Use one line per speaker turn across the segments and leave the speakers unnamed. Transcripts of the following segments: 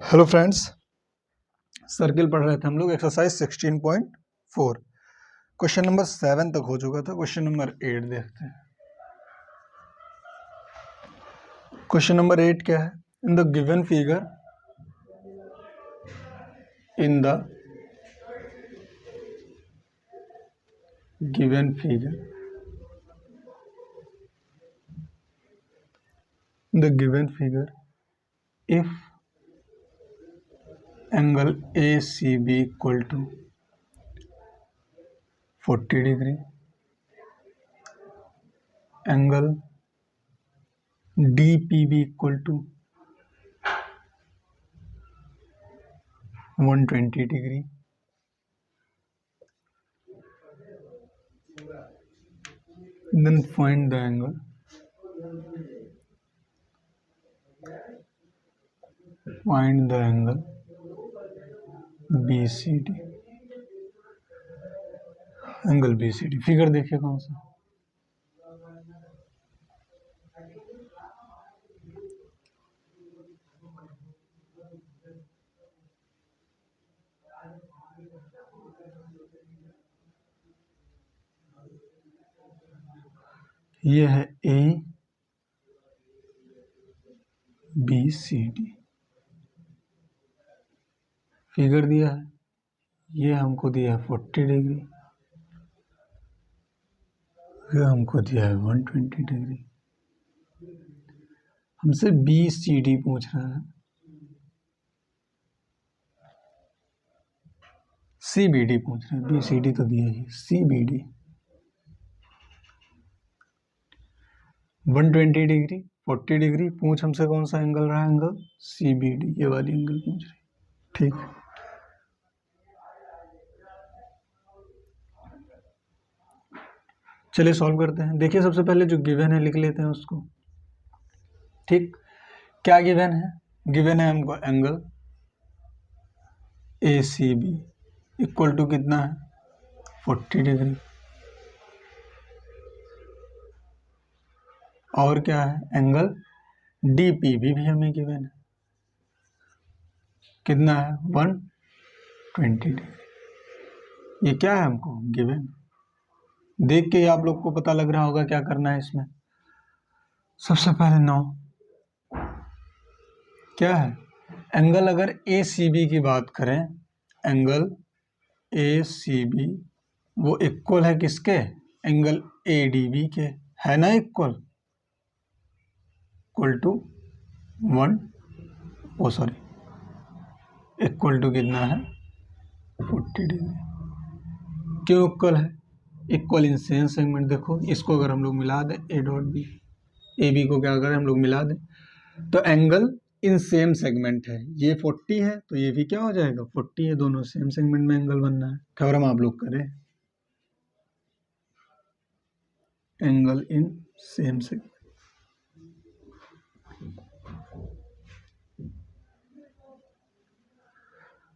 Hello friends, circle पढ़ रहे थे हम लोग। एक्सरसाइज 16.4 क्वेश्चन नंबर 7 तक हो चुका था। क्वेश्चन नंबर 8 देखते हैं। क्वेश्चन नंबर 8 क्या है? In the given figure if angle ACB equal to 40 degree, angle DPB equal to 120 degree, then find the angle BCD। Angle BCD figure देखिए कौन सा। ये है ABCD फिगर दिया है। ये हमको दिया है 40 डिग्री, ये हमको दिया है 120 डिग्री। हमसे BCD पूछ रहा है। CBD पूछ रहा है, BCD तो दिया ही। CBD 120 डिग्री 40 डिग्री पूछ हमसे कौन सा एंगल रहा? एंगल CBD, ये वाली एंगल पूछ रही। ठीक, चलिए सॉल्व करते हैं। देखिए सबसे पहले जो गिवन है लिख लेते हैं उसको। ठीक, क्या गिवन है? गिवन है हमको एंगल ACB इक्वल टू कितना है? 40 डिग्री। और क्या है? एंगल DPB भी हमें गिवन है। कितना है? 120 डिग्री। ये क्या है? हमको गिवन। देख के आप लोग को पता लग रहा होगा क्या करना है इसमें। सबसे पहले 9 क्या है? एंगल अगर ACB की बात करें, एंगल ACB वो इक्वल है किसके? एंगल ADB के, है ना? इक्वल टू 1 टू कितना है? 40 डिग्री। क्यों इक्वल है? Equal in same segment. देखो इसको अगर हम लोग मिला दें, A डॉट B, AB को क्या करें हम लोग मिला दें, तो एंगल इन सेम सेगमेंट है। ये 40 है तो ये भी क्या हो जाएगा? 40 है। दोनों सेम सेगमेंट में एंगल बनना है। थ्योरम आप लोग करें, एंगल इन सेम सेगमेंट।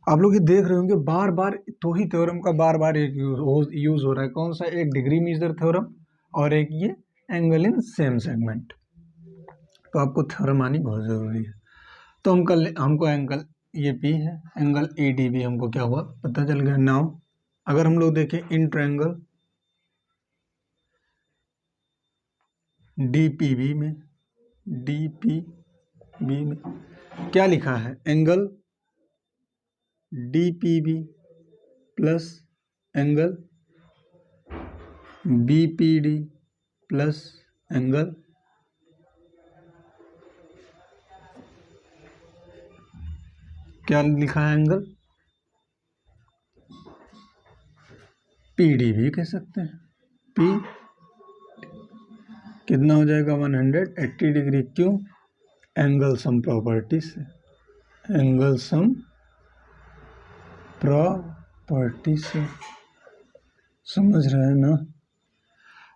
आप लोग ये देख रहे होंगे बार बार तो ही थ्योरम का बार बार एक यूज हो रहा है। कौन सा? एक डिग्री मेजर थ्योरम और एक ये एंगल इन सेम सेगमेंट। तो आपको थ्योरम आनी बहुत जरूरी है। तो हमको एंगल ये P है, एंगल ADB हमको क्या हुआ पता चल गया। नाउ अगर हम लोग देखें इन ट्रायंगल DPB में क्या लिखा है? Angle DPB plus angle BPD plus angle क्या लिखा है? एंगल PD भी कह सकते हैं। P कितना हो जाएगा? 180 डिग्री। क्यों? एंगल सम प्रॉपर्टी से। एंगल सम प्रॉपर्टी से समझ रहे हैं ना?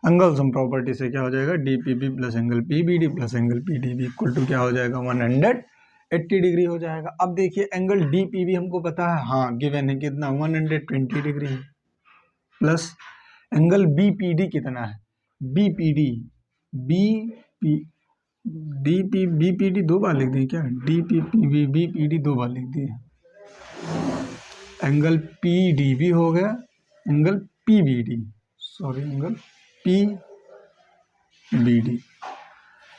एंगल सम प्रॉपर्टी से क्या हो जाएगा? DPB plus angle PBD plus angle PDB equal to क्या हो जाएगा? 180 डिग्री हो जाएगा। अब देखिए एंगल DPB हमको पता है, हाँ गिवन है कितना? 120 डिग्री है। प्लस एंगल BPD कितना है? BPD D P B P D 2 बार लिख दिए क्या? D P P B P D 2 बार लिख दिए। एंगल पी डी भी हो गया, angle P B D, sorry angle P B D.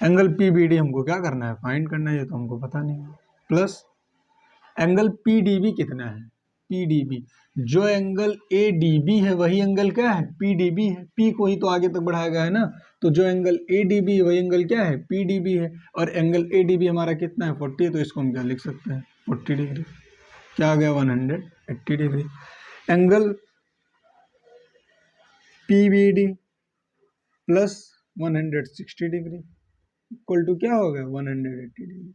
Angle P B D हमको क्या करना है? फाइंड करना है, ये तो हमको पता नहीं है। Plus angle P D B कितना है? पी डी बी, जो एंगल ए डी बी है वही एंगल क्या है? पी डी बी है। पी को ही तो आगे तक बढ़ाया गया है ना, तो जो एंगल ए डी बी है वही एंगल क्या है? पी डी बी है। और एंगल ए डी बी हमारा कितना है? 40 है, तो इसको हम क्या लिख सकते हैं? 40 डिग्री। क्या आ गया? 180 degree. Angle P B D plus 160 degree equal to क्या हो गया? 180 डिग्री।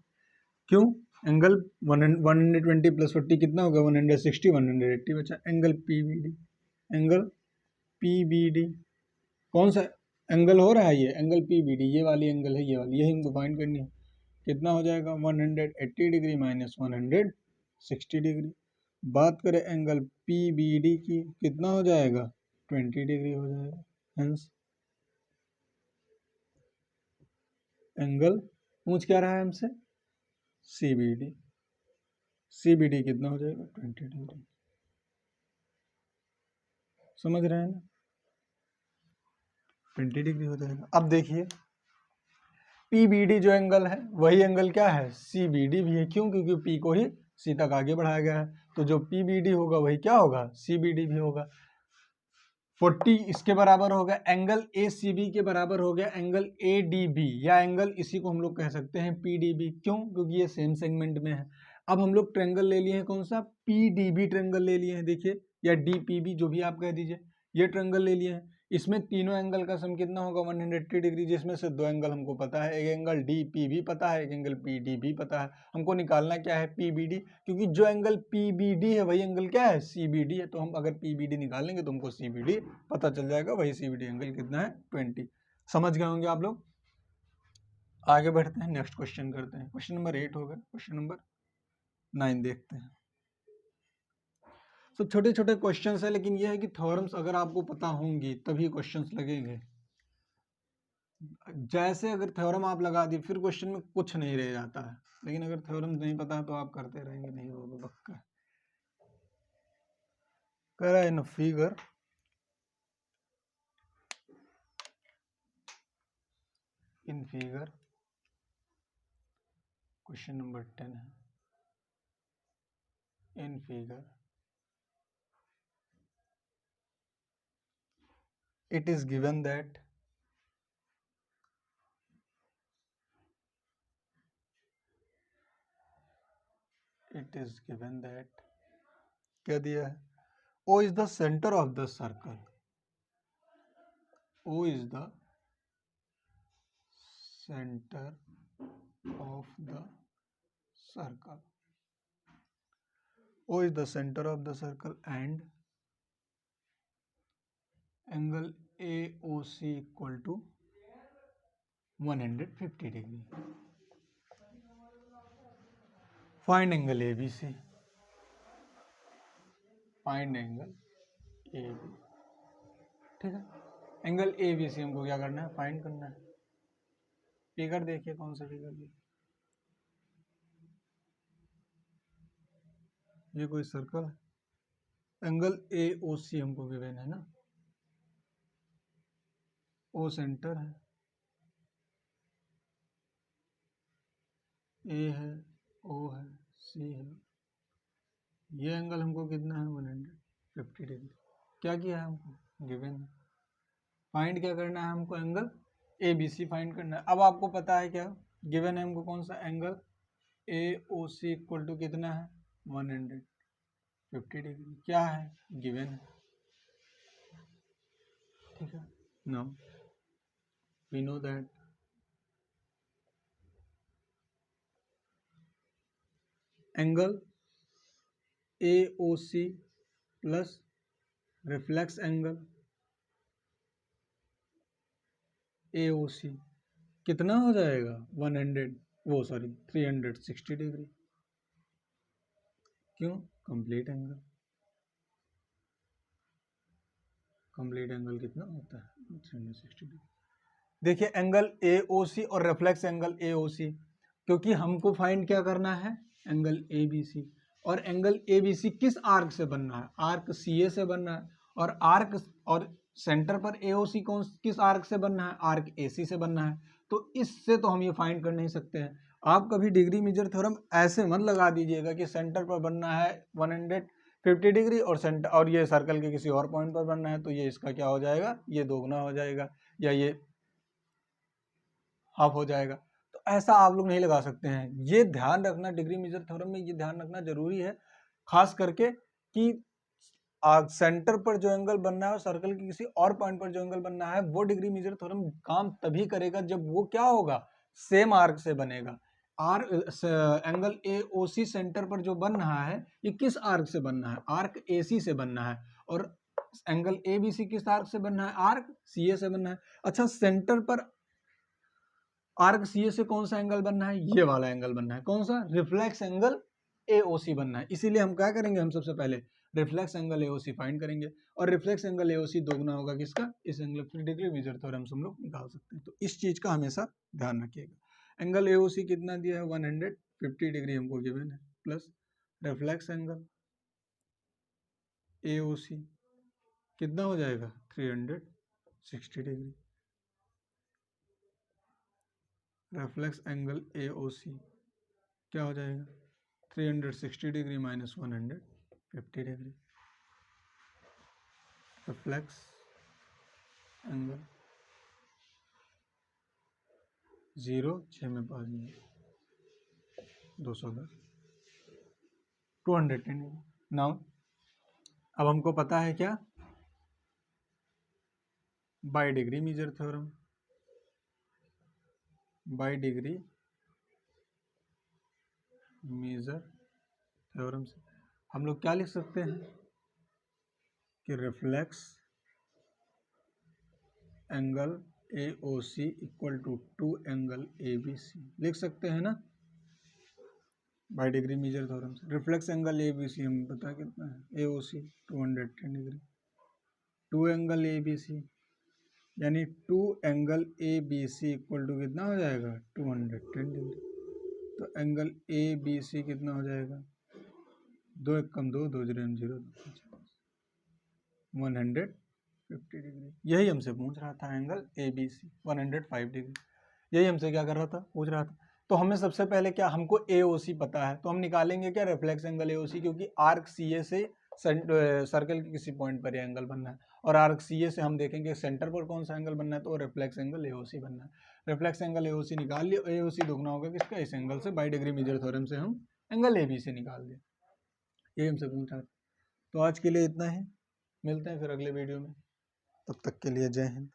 क्यों? एंगल 120 प्लस 40 कितना होगा? 160, 180 बचा। Angle P B D, angle P B D कौन सा एंगल हो रहा है? ये एंगल पी बी डी, ये वाली एंगल है, ये वाली, यही हमको फाइंड करनी है। कितना हो जाएगा? 180 डिग्री माइनस 160 डिग्री। बात करें एंगल पी बी डी की, कितना हो जाएगा? 20 डिग्री हो जाएगा। हेंस एंगल पूछ क्या रहा है हमसे? C B D. C B D कितना हो जाएगा? 20 डिग्री। समझ रहे हैं ना? 20 डिग्री हो जाएगा। अब देखिए पी बी डी जो एंगल है वही एंगल क्या है? सी बी डी भी है। क्यों? क्योंकि पी को ही सी तक आगे बढ़ाया गया है, तो जो पी बी डी होगा वही क्या होगा? सी बी डी भी होगा। 40 इसके बराबर हो गया, एंगल ए सी बी के बराबर हो गया एंगल ए डी बी, या एंगल इसी को हम लोग कह सकते हैं पी डी बी। क्यों? क्योंकि ये सेम सेगमेंट में है। अब हम लोग ट्रेंगल ले लिए हैं, कौन सा? पी डी बी ट्रेंगल ले लिए हैं, देखिए, या डी पी बी, जो भी आप कह दीजिए। ये ट्रेंगल ले लिए हैं, इसमें तीनों एंगल का सम कितना होगा? 180 डिग्री, जिसमें से दो एंगल हमको पता है, एक एंगल डी पी बी पता है, एक एंगल पी डी बी पता है। हमको निकालना क्या है? पी बी डी, क्योंकि जो एंगल पी बी डी है वही एंगल क्या है? सी बी डी है। तो हम अगर पी बी डी निकालेंगे तो हमको सी बी डी पता चल जाएगा, वही सी बी डी एंगल कितना है? 20। समझ गए होंगे आप लोग। आगे बढ़ते हैं, नेक्स्ट क्वेश्चन करते हैं। क्वेश्चन नंबर 8 हो गया, क्वेश्चन नंबर 9 देखते हैं। सब छोटे छोटे क्वेश्चंस है, लेकिन यह है कि थ्योरम्स अगर आपको पता होंगी तभी क्वेश्चंस लगेंगे। जैसे अगर थ्योरम आप लगा दिए फिर क्वेश्चन में कुछ नहीं रह जाता है, लेकिन अगर थ्योरम नहीं पता है तो आप करते रहेंगे, नहीं होगा पक्का। कह रहा है इन फिगर क्वेश्चन नंबर 10 है। In figure it is given that क्या दिया है? O is the center of the circle. O is the center of the circle. O is the center of the circle and angle AOC equal to 150 degree. Find angle ABC. Find angle AB. ठीक है, angle ABC हमको क्या करना है? Find करना है। Figure देखिए, कौन सा फिगर देखिए, ये कोई सर्कल है, एंगल AOC हमको गिवन है ना, O सेंटर है, A है, O है, C है, ये एंगल हमको कितना है? 150 डिग्री। क्या किया है? हमको गिवन है। फाइंड क्या करना है हमको? एंगल ABC फाइंड करना है। अब आपको पता है क्या गिवन है हमको? कौन सा? एंगल AOC इक्वल टू कितना है? 150 डिग्री। क्या है? गिवन है। ठीक है, now we know that angle AOC plus reflex angle AOC कितना हो जाएगा? 360 डिग्री। क्यों? Complete angle. कंप्लीट एंगल कितना होता है? 360 डिग्री। देखिए एंगल AOC और रिफ्लेक्स एंगल AOC, क्योंकि हमको फाइंड क्या करना है, एंगल ABC, और एंगल ABC किस आर्क से बनना है, आर्क CA से बनना है, और आर्क और सेंटर पर AOC कौन किस आर्क से बनना है, आर्क AC से बनना है। तो इससे तो हम ये फाइंड कर नहीं सकते हैं। आप कभी डिग्री मेजर थ्योरम ऐसे मत लगा दीजिएगा कि सेंटर पर बनना है 150 डिग्री और सेंटर और ये सर्कल के किसी और पॉइंट पर बनना है, तो ये इसका क्या हो जाएगा, ये दोगुना हो जाएगा या ये हाफ हो जाएगा। तो ऐसा आप लोग नहीं लगा सकते हैं। ये ध्यान रखना डिग्री मेजर थ्योरम में, ये ध्यान रखना जरूरी है, खास करके कि सेंटर पर जो एंगल बनना है और सर्कल के किसी और पॉइंट पर जो एंगल बनना है, वो डिग्री मेजर थ्योरम काम तभी करेगा जब वो क्या होगा, सेम आर्क से बनेगा। एंगल AOC सेंटर पर जो बन रहा है, ये किस आर्क से बनना है, आर्क AC से बनना है, और एंगल ABC किस आर्क से बनना है, आर्क CA से बनना है। अच्छा, सेंटर पर आर्क CA से कौन सा एंगल बनना है, ये वाला एंगल बनना है, कौन सा, रिफ्लेक्स एंगल AOC बनना है। इसीलिए हम क्या करेंगे, हम सबसे पहले रिफ्लेक्स एंगल AOC फाइंड करेंगे, और रिफ्लेक्स एंगल AOC दोगुना होगा किसका, इस एंगल पर डिग्री मेजर थ्योरम से हम लोग निकाल सकते हैं। तो इस चीज का हमेशा ध्यान रखिएगा। एंगल AOC कितना दिया है, 150 डिग्री हमको गिवन है, प्लस रिफ्लेक्स एंगल AOC कितना हो जाएगा, 360 डिग्री। रिफ्लेक्स एंगल AOC क्या हो जाएगा, 360 degree minus 150 degree. Reflex angle 0 6 में 5 में 210 210 डिग्री। नाउ अब हमको पता है क्या, by degree measure theorem, by degree measure theorem से हम लोग क्या लिख सकते हैं कि reflex angle AOC equal to 2 angle ABC लिख सकते हैं ना, बाय डिग्री मेजर थ्योरम से। रिफ्लेक्स एंगल ABC हमें पता कितना है, AOC 210 डिग्री, 2 एंगल ABC यानी 2 एंगल ABC इक्वल टू कितना हो जाएगा, 210 डिग्री। तो एंगल ABC कितना हो जाएगा, 2 1 कम 2 2 0 0 150 डिग्री। यही हमसे पूछ रहा था, एंगल ABC 105 डिग्री, यही हमसे क्या कर रहा था, पूछ रहा था। तो हमें सबसे पहले क्या, हमको AOC पता है, तो हम निकालेंगे क्या, रिफ्लेक्स एंगल AOC, क्योंकि आर्क CA से सर्कल के किसी पॉइंट पर यह एंगल बनना है, और आर्क CA से हम देखेंगे सेंटर पर कौन सा एंगल बनना है, तो रिफ्लेक्स एंगल AOC बनना है। रिफ्लेक्स एंगल AOC निकाल लिया, AOC दोगुना होगा किसका, इस एंगल से, बाय डिग्री मेजर थ्योरम से हम एंगल ABC निकाल दिए, यही हमसे पूछा था। तो आज के लिए इतना ही, मिलते हैं फिर अगले वीडियो में, तब तक के लिए जय हिंद।